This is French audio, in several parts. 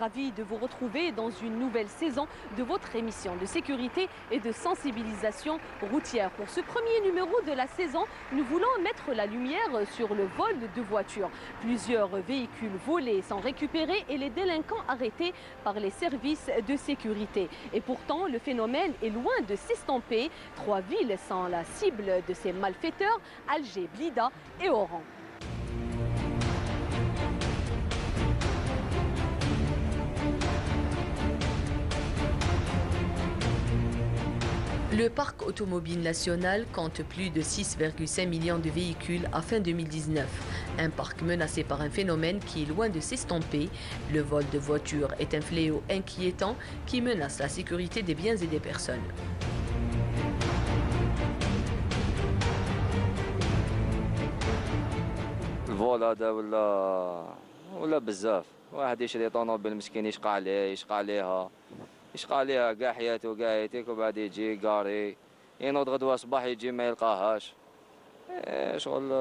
Ravi de vous retrouver dans une nouvelle saison de votre émission de sécurité et de sensibilisation routière. Pour ce premier numéro de la saison, nous voulons mettre la lumière sur le vol de voitures. Plusieurs véhicules volés sont récupérés et les délinquants arrêtés par les services de sécurité. Et pourtant, le phénomène est loin de s'estomper. 3 villes sont la cible de ces malfaiteurs, Alger, Blida et Oran. Le parc automobile national compte plus de 6,5 millions de véhicules à fin 2019. Un parc menacé par un phénomène qui est loin de s'estomper. Le vol de voitures est un fléau inquiétant qui menace la sécurité des biens et des personnes. الفول هذا ولا بزاف واحد يشري طونوبيل مسكين يشقى عليها كاع حياته كاع يتيك وبعد يجي قاري ينوض غدوه صباح يجي ما يلقاهاش شغل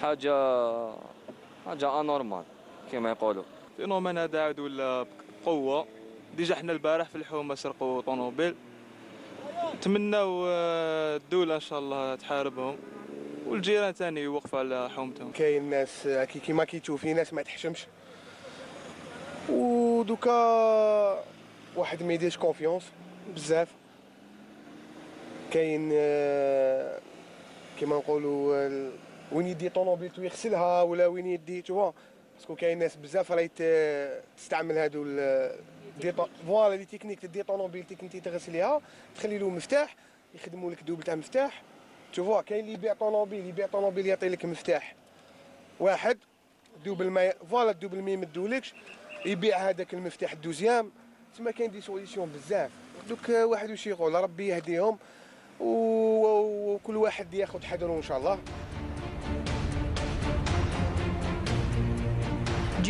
حاجه انورمال كما يقولوا. فينومين هذا عاد ولا بقوه. ديجا حنا البارح في الحومه سرقوا طونوبيل. نتمناو الدوله ان شاء الله تحاربهم والجيران ثاني يوقفوا على حومتهم. كاين ناس كيما كيتشوفي ناس ما تحشمش ودوكا واحد ما يديرش كونفيونس بزاف. كاين كيما نقولوا وين يدي طونوبيل ويغسلها ولا وين يدي تشوفوا باسكو كاين ناس بزاف راهي تستعمل هادو فوالا لي تكنيك تدي طونوبيل تكنيك تغسليها تخلي له مفتاح يخدموا لك دوبل تاع مفتاح. تشوفوا كاين اللي يبيع طونوبيل يعطي لك مفتاح واحد دوبل ما فوالا دوبل ما يمدولكش يبيع هذاك المفتاح الدوزيام. تما كاين دي سوليسيون بزاف دوك واحد واش يقول ربي يهديهم وكل واحد ياخذ حذره ان شاء الله.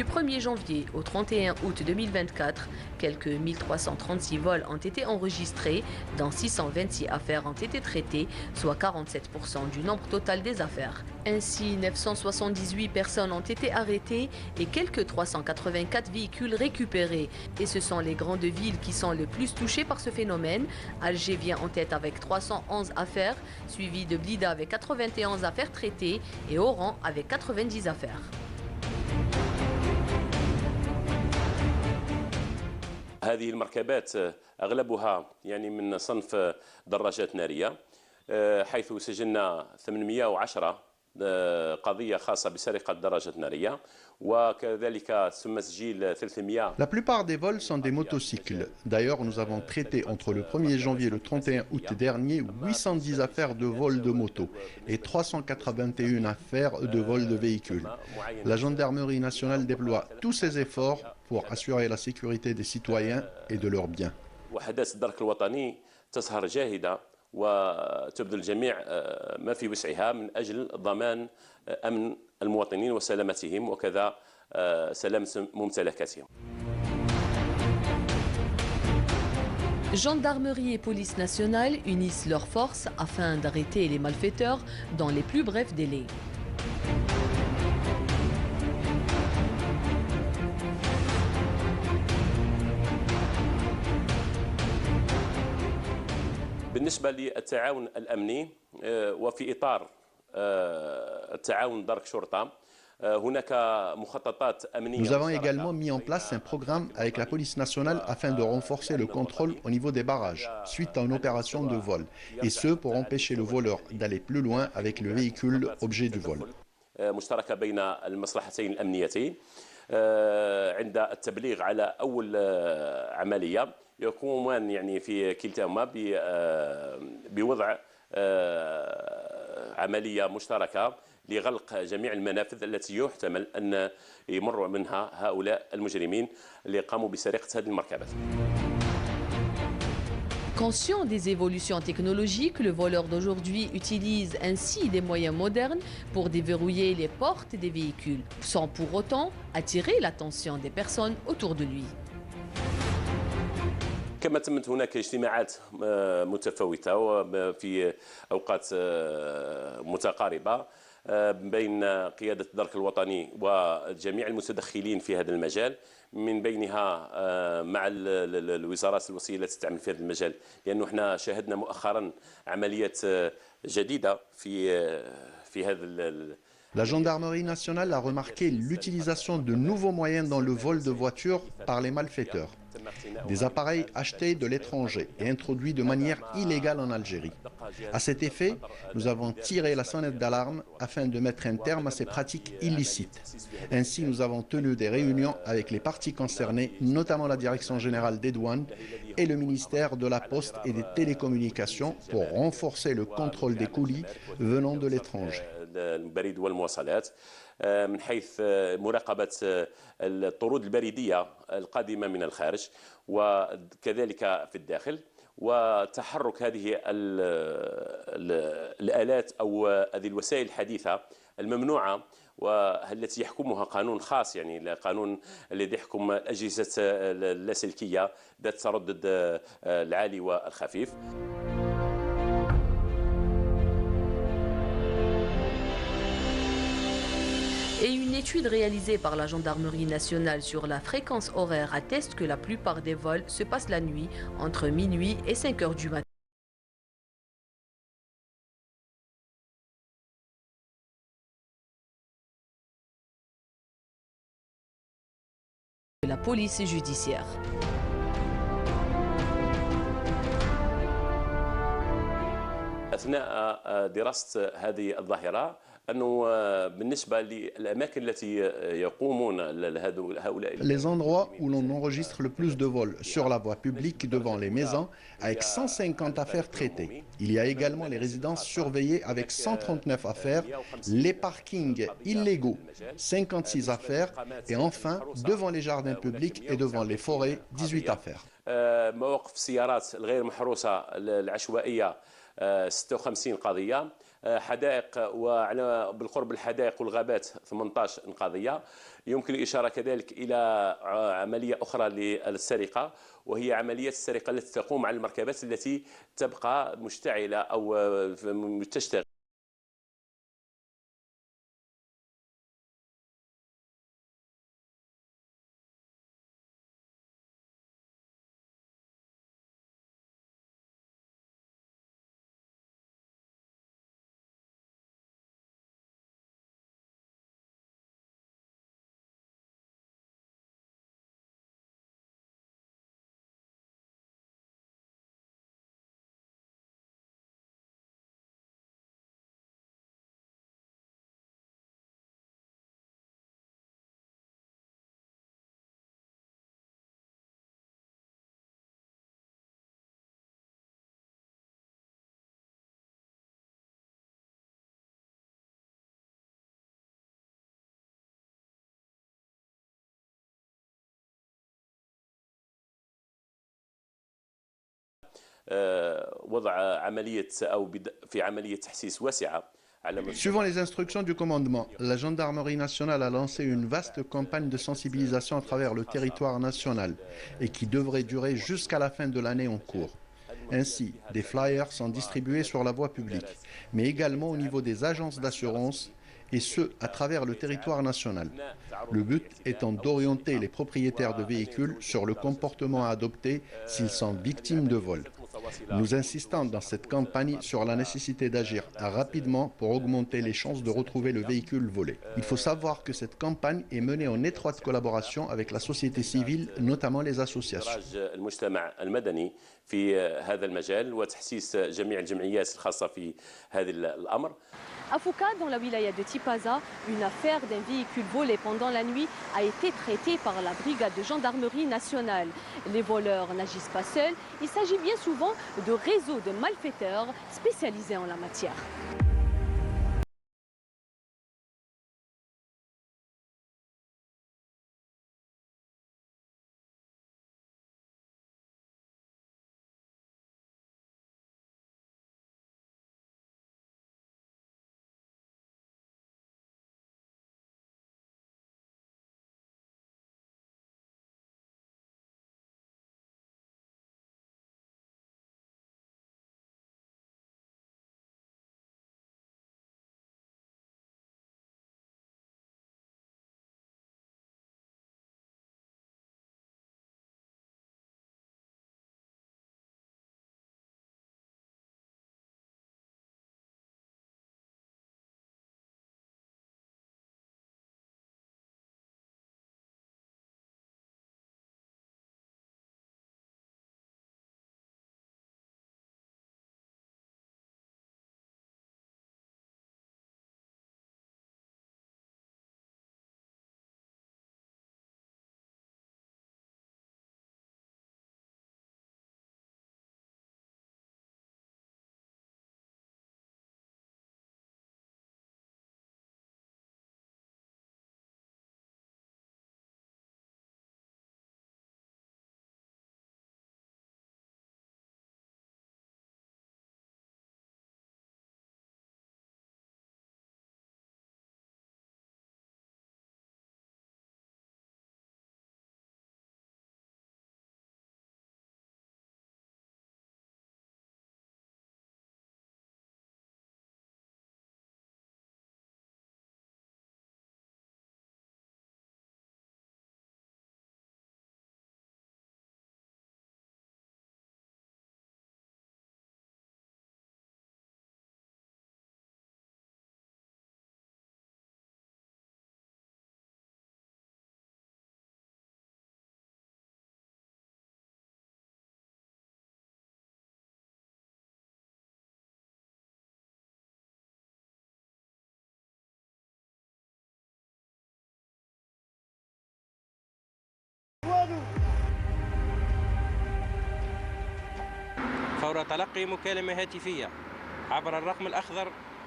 Du 1er janvier au 31 août 2024, quelques 1336 vols ont été enregistrés, dont 626 affaires ont été traitées, soit 47% du nombre total des affaires. Ainsi, 978 personnes ont été arrêtées et quelques 384 véhicules récupérés. Et ce sont les grandes villes qui sont le plus touchées par ce phénomène. Alger vient en tête avec 311 affaires, suivi de Blida avec 91 affaires traitées et Oran avec 90 affaires. هذه المركبات أغلبها يعني من صنف دراجات نارية، حيث سجلنا 810 قضية خاصة بسرقة دراجات نارية وكذلك ثم تسجيل 300. La plupart des vols sont des motocycles. D'ailleurs, nous avons traité entre le 1er janvier et le 31 août dernier 810 affaires de vol de moto et 381 affaires de vol de véhicules. La gendarmerie nationale déploie tous ses efforts pour assurer la sécurité des citoyens et de leurs biens. وحدات الدرك الوطني تسهر جاهدة وتبذل الجميع ما في وسعها من أجل ضمان أمن المواطنين وسلامتهم وكذا سلامة ممتلكاتهم. Gendarmerie et police nationale unissent leurs forces afin d'arrêter les malfaiteurs dans les plus brefs délais. بالنسبة للتعاون الأمني وفي إطار التعاون درك شرطة هناك مخططات أمنية. Nous avons également mis en place un programme avec la police nationale afin de renforcer le contrôle au niveau des barrages suite à une opération de vol, et ce pour empêcher le voleur d'aller plus loin avec le véhicule objet du vol. مشتركة بين المصلحتين الأمنيتين عند التبليغ على أول عملية يقومان يعني في كلتاهما بوضع عملية مشتركة لغلق جميع المنافذ التي يحتمل أن يمر منها هؤلاء المجرمين اللي قاموا بسرقة هذه المركبات. Conscient des évolutions technologiques, le voleur d'aujourd'hui utilise ainsi des moyens modernes pour déverrouiller les portes des véhicules, sans pour autant attirer l'attention des personnes autour de lui. كما تمت هناك اجتماعات متفاوتة وفي أوقات متقاربة بين قيادة الدرك الوطني وجميع المتدخلين في هذا المجال، من بينها مع الوزارات الوصية التي تعمل في هذا المجال، لأنه احنا شاهدنا مؤخرا عمليات جديدة في هذا. La gendarmerie nationale a remarqué l'utilisation de nouveaux moyens dans le vol de voitures par les malfaiteurs. Des appareils achetés de l'étranger et introduits de manière illégale en Algérie. À cet effet, nous avons tiré la sonnette d'alarme afin de mettre un terme à ces pratiques illicites. Ainsi, nous avons tenu des réunions avec les parties concernées, notamment la Direction générale des douanes et le ministère de la Poste et des Télécommunications, pour renforcer le contrôle des colis venant de l'étranger. البريد والمواصلات من حيث مراقبة الطرود البريدية القادمة من الخارج وكذلك في الداخل، وتحرك هذه الآلات أو هذه الوسائل الحديثة الممنوعة والتي يحكمها قانون خاص، يعني قانون الذي يحكم الأجهزة اللاسلكية ذات التردد العالي والخفيف. Et une étude réalisée par la Gendarmerie nationale sur la fréquence horaire atteste que la plupart des vols se passent la nuit, entre minuit et 5 heures du matin. De la police judiciaire. أثناء دراسة هذه الظاهرة أنه بالنسبة للأماكن التي يقومون هؤلاء les endroits où l'on enregistre le plus de vols sur la voie publique devant les maisons avec 150 affaires traitées. Il y a également les résidences surveillées avec 139 affaires, les parkings illégaux 56 affaires et enfin devant les jardins publics et devant les forêts 18 affaires. مواقف السيارات الغير محروسة العشوائية 56 قضية، حدائق وعلى بالقرب الحدائق والغابات 18 قضية. يمكن الإشارة كذلك إلى عملية أخرى للسرقة، وهي عملية السرقة التي تقوم على المركبات التي تبقى مشتعلة أو تشتغل. وضع عملية أو في عملية تحسيس واسعة. Suivant les instructions du commandement, la gendarmerie nationale a lancé une vaste campagne de sensibilisation à travers le territoire national et qui devrait durer jusqu'à la fin de l'année en cours. Ainsi, des flyers sont distribués sur la voie publique, mais également au niveau des agences d'assurance, et ce, à travers le territoire national. Le but étant d'orienter les propriétaires de véhicules sur le comportement à adopter s'ils sont victimes de vol. Nous insistons dans cette campagne sur la nécessité d'agir rapidement pour augmenter les chances de retrouver le véhicule volé. Il faut savoir que cette campagne est menée en étroite collaboration avec la société civile, notamment les associations. À Fouca, dans la wilaya de Tipaza, une affaire d'un véhicule volé pendant la nuit a été traitée par la brigade de gendarmerie nationale. Les voleurs n'agissent pas seuls, il s'agit bien souvent de réseaux de malfaiteurs spécialisés en la matière.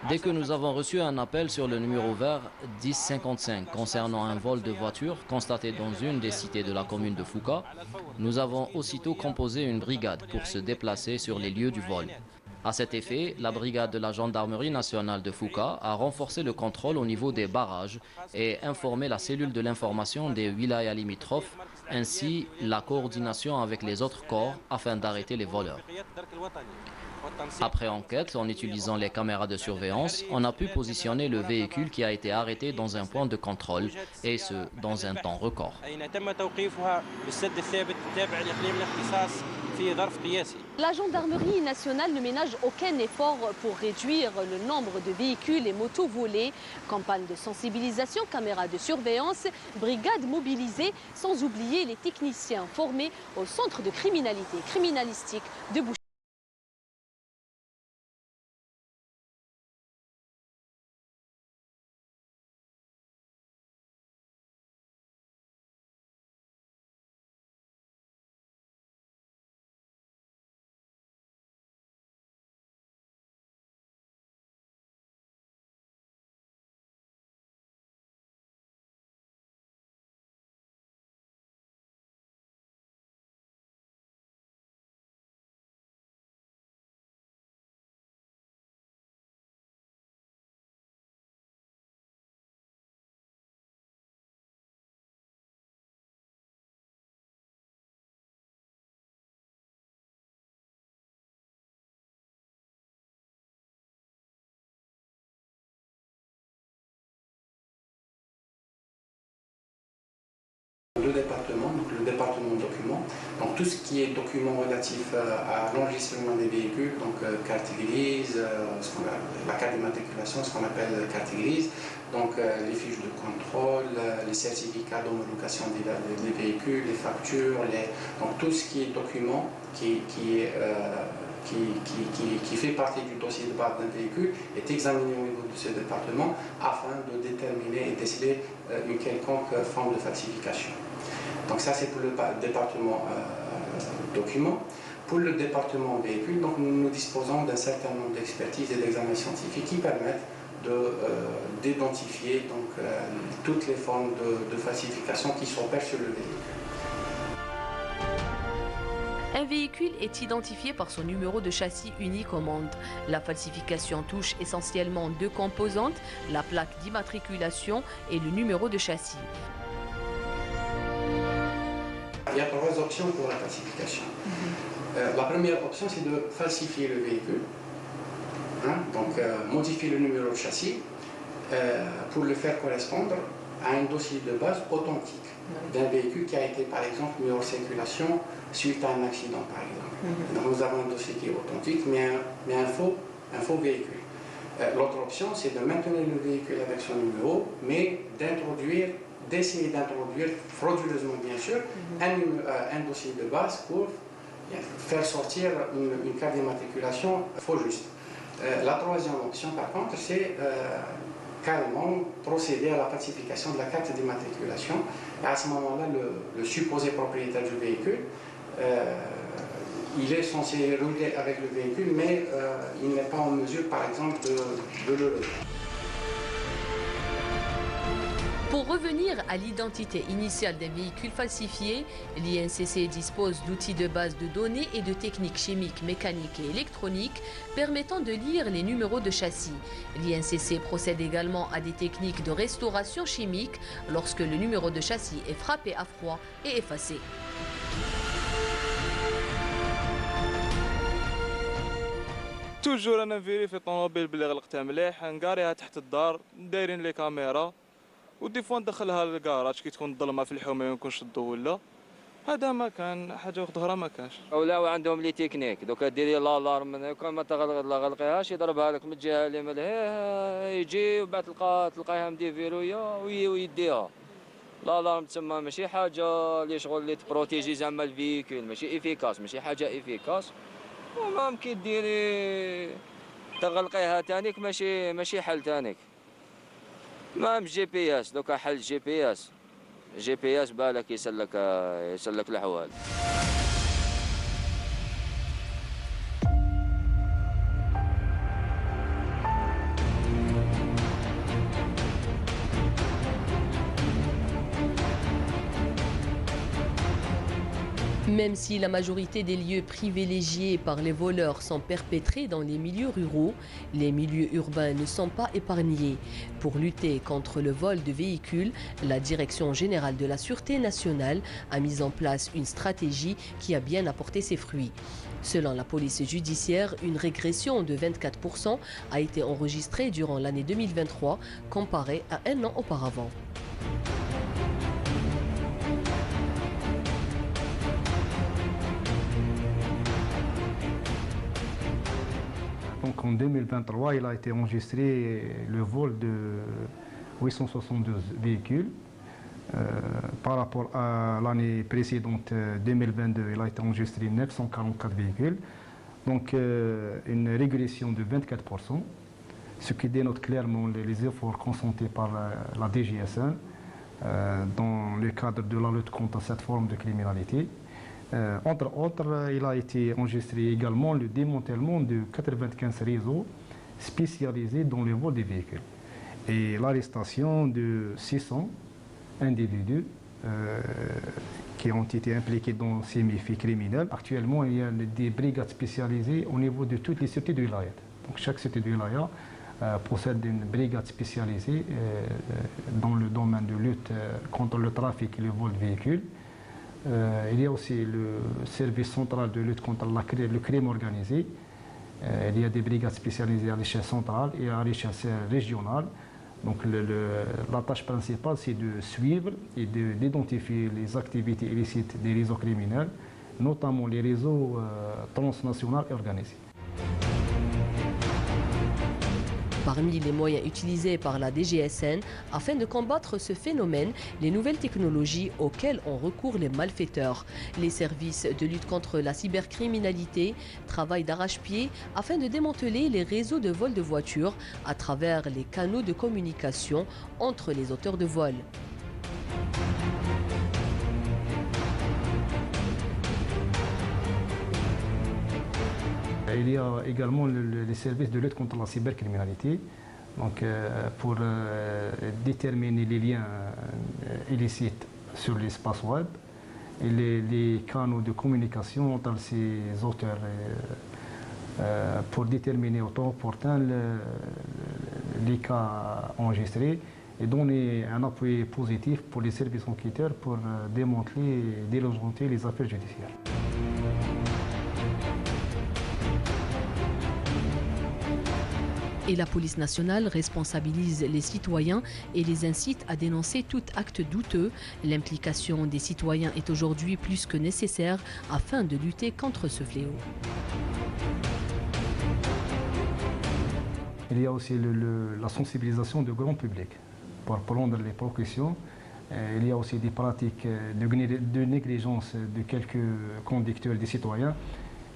Dès que nous avons reçu un appel sur le numéro vert 1055 concernant un vol de voiture constaté dans une des cités de la commune de Fouka, nous avons aussitôt composé une brigade pour se déplacer sur les lieux du vol. À cet effet, la brigade de la gendarmerie nationale de Fouka a renforcé le contrôle au niveau des barrages et informé la cellule de l'information des wilayas limitrophes, ainsi la coordination avec les autres corps afin d'arrêter les voleurs. Après enquête, en utilisant les caméras de surveillance, on a pu positionner le véhicule qui a été arrêté dans un point de contrôle, et ce, dans un temps record. La gendarmerie nationale ne ménage aucun effort pour réduire le nombre de véhicules et motos volés. Campagne de sensibilisation, caméras de surveillance, brigades mobilisées, sans oublier les techniciens formés au centre de criminalité criminalistique de Boucherville. Le département document, donc tout ce qui est document relatif à l'enregistrement des véhicules, donc carte grise, la carte d'immatriculation, ce qu'on appelle carte grise, donc les fiches de contrôle, les certificats d'homologation des véhicules, les factures, donc tout ce qui est document qui fait partie du dossier de base d'un véhicule est examiné au niveau de ce département afin de déterminer et déceler une quelconque forme de falsification. Donc ça c'est pour le département documents. Pour le département véhicule, donc nous disposons d'un certain nombre d'expertises et d'examens scientifiques qui permettent d'identifier toutes les formes de falsification qui s'opèrent sur le véhicule. Un véhicule est identifié par son numéro de châssis unique au monde. La falsification touche essentiellement deux composantes, la plaque d'immatriculation et le numéro de châssis. Il y a trois options pour la falsification. La première option, c'est de falsifier le véhicule, donc modifier le numéro de châssis pour le faire correspondre à un dossier de base authentique d'un véhicule qui a été, par exemple, mis en circulation suite à un accident, par exemple. Donc nous avons un dossier qui est authentique, mais un faux véhicule. L'autre option, c'est de maintenir le véhicule avec son numéro, mais d'essayer d'introduire, frauduleusement bien sûr, un dossier de base pour faire sortir une carte d'immatriculation faux juste. La troisième option, par contre, c'est carrément procéder à la falsification de la carte d'immatriculation. À ce moment-là, le supposé propriétaire du véhicule, il est censé rouler avec le véhicule, mais il n'est pas en mesure, par exemple, de le lever. Pour revenir à l'identité initiale d'un véhicule falsifié, l'INCC dispose d'outils de base de données et de techniques chimiques, mécaniques et électroniques permettant de lire les numéros de châssis. L'INCC procède également à des techniques de restauration chimique lorsque le numéro de châssis est frappé à froid et effacé. توجور انا نفيريفي طوموبيل بلي غلقتها مليح نقاريها تحت الدار دايرين لي كاميرا ودي فوا ندخلها للكراج كي تكون الظلمه في الحومه ما يكونش الضوء ولا هذا ما كان حاجه وخدها ما كانش ولاو عندهم لي تكنيك دوكا ديري لالارم كون ما تغلقيهاش يضربها لك من الجهه اللي ملهيه يجي وبعد تلقايها مديفيرويه ويديها لالارم تسمى ماشي حاجه اللي شغل اللي تبروتيجي زعما الفيكول ماشي افيكاس ماشي حاجه افيكاس وما ممكن ديري تغلقيها تانيك ماشي حل تانيك ما جي بي اس دوكا حل جي بي اس بالك يسلك الحوال Même si la majorité des lieux privilégiés par les voleurs sont perpétrés dans les milieux ruraux, les milieux urbains ne sont pas épargnés. Pour lutter contre le vol de véhicules, la Direction générale de la Sûreté nationale a mis en place une stratégie qui a bien apporté ses fruits. Selon la police judiciaire, une régression de 24% a été enregistrée durant l'année 2023 comparée à un an auparavant. Donc en 2023, il a été enregistré le vol de 872 véhicules. Par rapport à l'année précédente, 2022, il a été enregistré 944 véhicules. Donc une régression de 24%, ce qui dénote clairement les efforts consentis par la DGSN dans le cadre de la lutte contre cette forme de criminalité. Entre autres, il a été enregistré également le démantèlement de 95 réseaux spécialisés dans le vol des véhicules et l'arrestation de 600 individus qui ont été impliqués dans ces méfaits criminels. Actuellement, il y a des brigades spécialisées au niveau de toutes les cités de Wilayat. Donc chaque cité de Wilayat possède une brigade spécialisée dans le domaine de lutte contre le trafic et le vol de véhicules. Il y a aussi le service central de lutte contre le crime organisé. Il y a des brigades spécialisées à l'échelle centrale et à l'échelle régionale. Donc la tâche principale, c'est de suivre et d'identifier les activités illicites des réseaux criminels, notamment les réseaux transnationaux et organisés. Parmi les moyens utilisés par la DGSN afin de combattre ce phénomène, les nouvelles technologies auxquelles ont recours les malfaiteurs. Les services de lutte contre la cybercriminalité travaillent d'arrache-pied afin de démanteler les réseaux de vol de voitures à travers les canaux de communication entre les auteurs de vol. Il y a également les services de lutte contre la cybercriminalité, donc, pour déterminer les liens illicites sur l'espace web et les canaux de communication entre ces auteurs pour déterminer au temps opportun les cas enregistrés et donner un appui positif pour les services enquêteurs pour démanteler et diligenter les affaires judiciaires. Et la police nationale responsabilise les citoyens et les incite à dénoncer tout acte douteux. L'implication des citoyens est aujourd'hui plus que nécessaire afin de lutter contre ce fléau. Il y a aussi la sensibilisation du grand public pour prendre les précautions. Il y a aussi des pratiques de négligence de quelques conducteurs des citoyens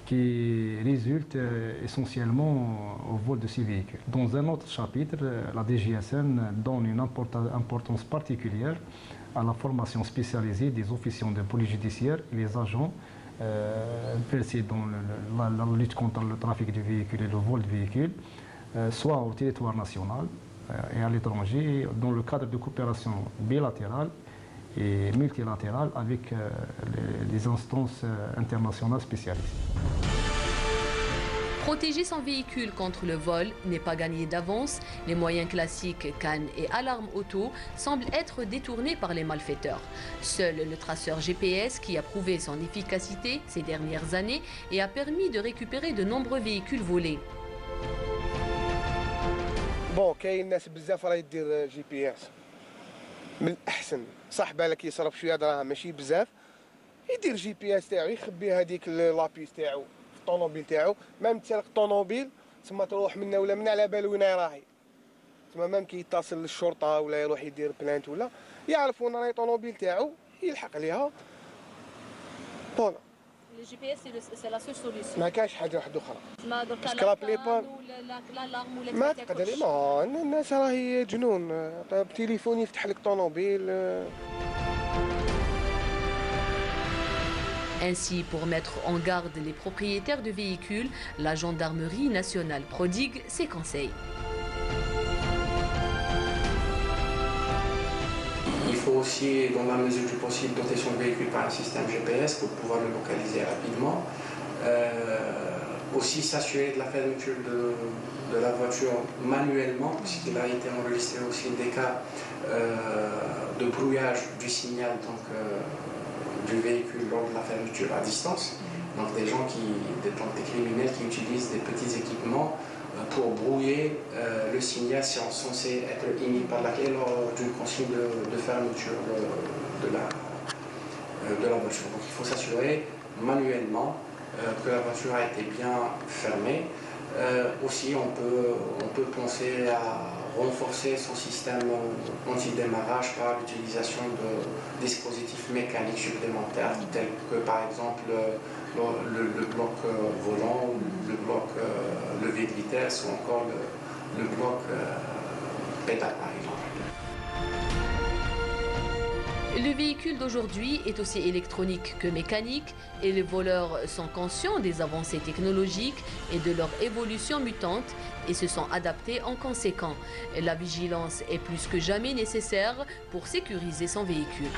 qui résulte essentiellement au vol de ces véhicules. Dans un autre chapitre, la DGSN donne une importance particulière à la formation spécialisée des officiers de police judiciaire et les agents versés dans la lutte contre le trafic de véhicules et le vol de véhicules, soit au territoire national et à l'étranger, dans le cadre de coopération bilatérale et multilatérale avec les instances internationales spécialisées. Protéger son véhicule contre le vol n'est pas gagné d'avance. Les moyens classiques, cannes et alarmes auto, semblent être détournés par les malfaiteurs. Seul le traceur GPS, qui a prouvé son efficacité ces dernières années et a permis de récupérer de nombreux véhicules volés. بون كاين ناس بزاف راه يدير جي بي اس من الاحسن صح بالك يصرف شويه دراهم ماشي بزاف يدير جي بي اس تاعو يخبي هذيك لابيس تاعو في الطوموبيل تاعو مام تسرق الطوموبيل تما تروح منا ولا من على بالو وين راهي تما مام كيتصل للشرطه ولا يروح يدير بلانت ولا يعرف وين راهي الطوموبيل تاعو يلحق ليها بون Le GPS, c'est la seule solution. ما كاينش حاجه واحده اخرى ما درك سكراب لي بان الارم ولا ما تقدر ما الناس راهي جنون بتليفون يفتح لك طوموبيل. Ainsi, pour mettre en garde les propriétaires de véhicules, la gendarmerie nationale prodigue ses conseils. Il faut aussi, dans la mesure du possible, doter son véhicule par un système GPS pour pouvoir le localiser rapidement. Aussi s'assurer de la fermeture de la voiture manuellement, puisqu'il a été enregistré aussi des cas de brouillage du signal du véhicule lors de la fermeture à distance. Donc des criminels qui utilisent des petits équipements pour brouiller le signal censé être émis par la clé lors d'une consigne de fermeture de la voiture. Donc il faut s'assurer manuellement que la voiture a été bien fermée. Aussi, on peut penser à renforcer son système anti-démarrage par l'utilisation de dispositifs mécaniques supplémentaires, tels que par exemple le bloc volant, le bloc levier de vitesse ou encore le bloc pédale par exemple. Le véhicule d'aujourd'hui est aussi électronique que mécanique et les voleurs sont conscients des avancées technologiques et de leur évolution mutante et se sont adaptés en conséquent. La vigilance est plus que jamais nécessaire pour sécuriser son véhicule.